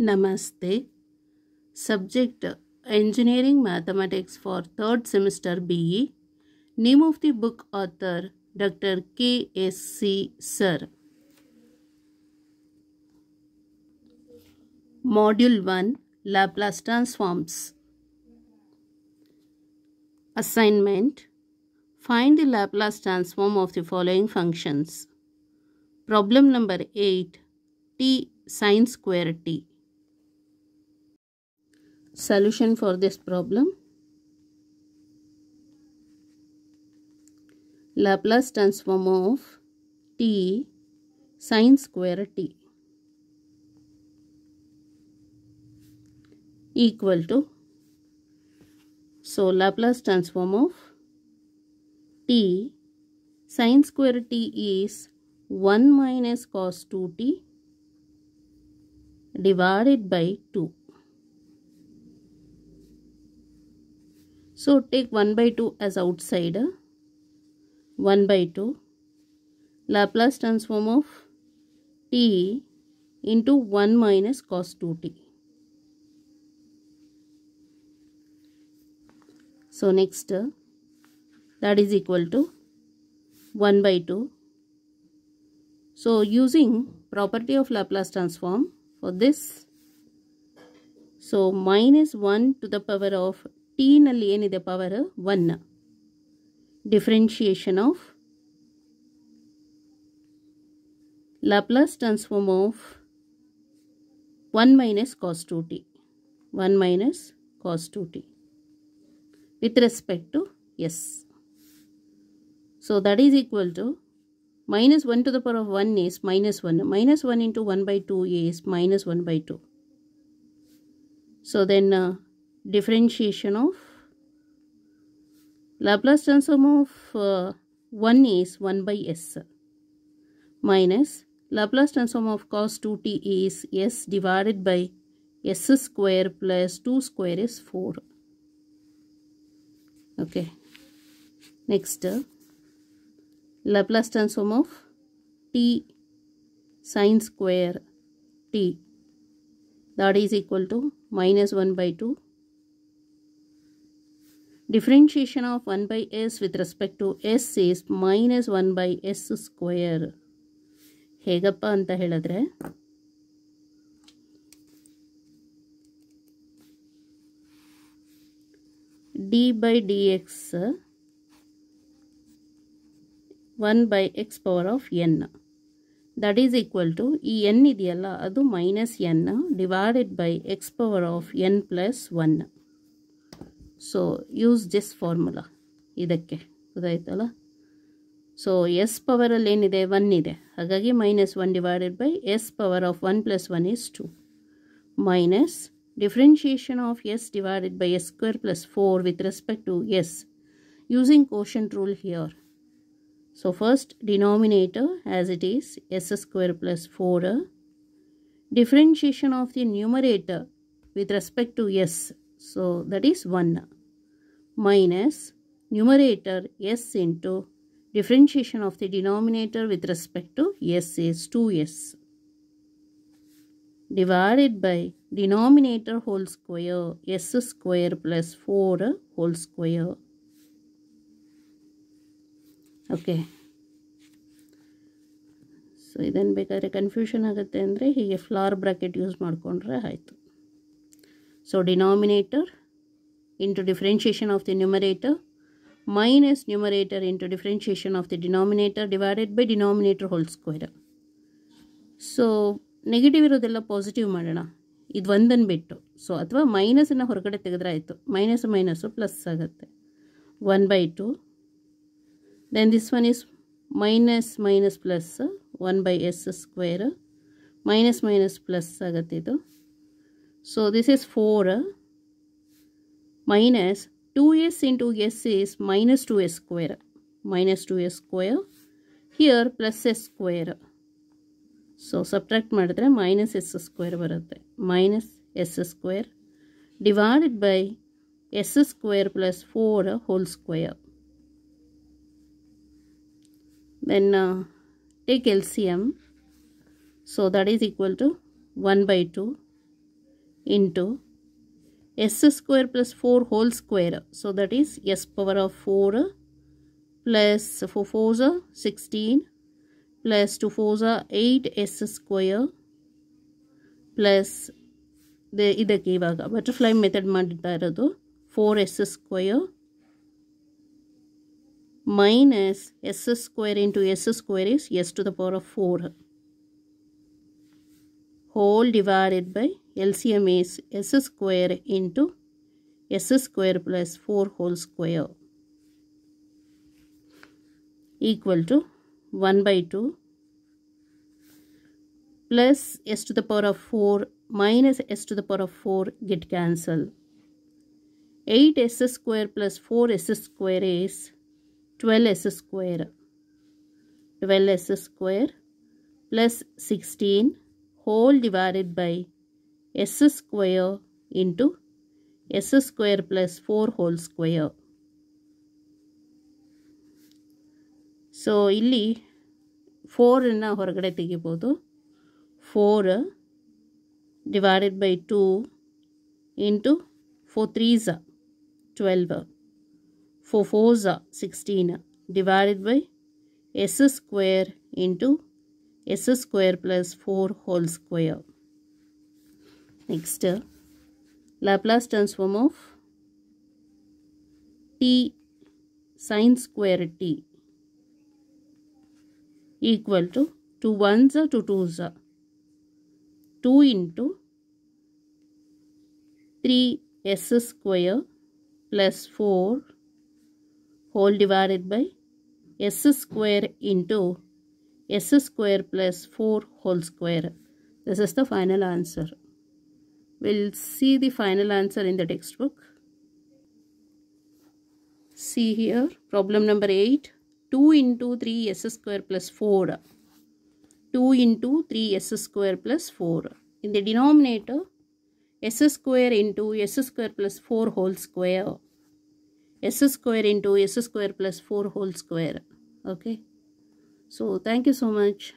Namaste. Subject Engineering Mathematics for 3rd semester BE. Name of the book author Dr. K.S.C. Sir. Module 1 Laplace Transforms. Assignment. Find the Laplace transform of the following functions. Problem number 8 t sine square t. Solution for this problem. Laplace transform of t sine square t equal to, so Laplace transform of t sine square t is 1 minus cos 2t divided by 2. So take 1 by 2 as outsider. 1 by 2 Laplace transform of t into 1 minus cos 2t. So next that is equal to 1 by 2. So using property of Laplace transform for this, so minus 1 to the power of t nalli ಏನಿದೆ power 1. Differentiation of Laplace transform of 1 minus cos 2t. 1 minus cos 2t with respect to s. So that is equal to minus 1 to the power of 1 is minus 1. Minus 1 into 1 by 2 is minus 1 by 2. So then differentiation of Laplace transform of 1 is 1 by s minus Laplace transform of cos 2t is s divided by s square plus 2 square is 4. Okay. Next, Laplace transform of t sine square t, that is equal to minus 1 by 2. Differentiation of 1 by s with respect to s is minus 1 by s square. ಹೇಗಪ್ಪ ಅಂತ ಹೇಳಿದ್ರೆ d by dx 1 by x power of n, that is equal to ಈ n ಇದೆಯಲ್ಲ ಅದು minus n divided by x power of n plus 1. So use this formula ಇದಕ್ಕೆ ಗೊತ್ತಾಯ್ತಲ್ಲ. So s power ಅಲ್ಲಿ ಏನಿದೆ 1 ಇದೆ, ಹಾಗಾಗಿ minus 1 divided by s power of 1 plus 1 is 2 minus differentiation of s divided by s square plus 4 with respect to s using quotient rule here. So first denominator as it is s square plus 4, differentiation of the numerator with respect to s, so that is 1 minus numerator s into differentiation of the denominator with respect to s is 2s divided by denominator whole square s square plus 4 whole square. Okay. So ಇದನ್ನು ಬೇಕಾದರೆ confusion ಆಗುತ್ತೆ ಅಂದರೆ ಹೀಗೆ flower bracket use ಮಾಡಿಕೊಂಡ್ರೆ ಆಯಿತು. So denominator into differentiation of the numerator minus numerator into differentiation of the denominator divided by denominator whole square. So negative ಇರೋದೆಲ್ಲ positive ಮಾಡೋಣ, ಇದು ಒಂದನ್ನು ಬಿಟ್ಟು. ಸೊ ಅಥವಾ ಮೈನಸನ್ನು ಹೊರಗಡೆ ತೆಗೆದ್ರೆ ಆಯಿತು, ಮೈನಸ್ ಮೈನಸ್ಸು ಪ್ಲಸ್ ಆಗುತ್ತೆ. 1 by 2 then this one is minus minus plus 1 by s square minus minus plus ಆಗುತ್ತೆ ಇದು. So this is 4 minus 2s into s is minus 2s square, minus 2s square, here plus s square. So subtract ಮಾಡಿದ್ರೆ minus s square ಬರುತ್ತೆ, minus s square divided by s square plus 4 whole square. Then take LCM, so that is equal to 1 by 2 into s square plus 4 whole square. So that is s power of 4 plus 4 4s are 16 plus 2 4s are 8 s square plus ಇದಕ್ಕೆ ಇವಾಗ butterfly method ಮಾಡ್ತಾ ಇರೋದು 4s square minus s square into s square is s to the power of 4 whole divided by LCM is s square into s square plus 4 whole square equal to 1 by 2 plus s to the power of 4 minus s to the power of 4 get cancelled. 8s square plus 4s square is 12s square. 12s square plus 16 whole divided by s square into s square plus 4 whole square. So ಇಲ್ಲಿ 4 ಹೊರಗಡೆ ತೆಗಿಬಹುದು. 4 divided by 2 into 4 3s 12 4 4s 16 divided by s square into s square plus 4 whole square. Next, Laplace transform of t sin square t equal to 2 1s to 2s 2 into 3s square plus 4 whole divided by s square into s square plus 4 whole square. This is the final answer. We'll see the final answer in the textbook. See here, problem number 8. 2 into 3s square plus 4. 2 into 3s square plus 4. In the denominator, s square into s square plus 4 whole square. S square into s square plus 4 whole square. Okay. So, thank you so much.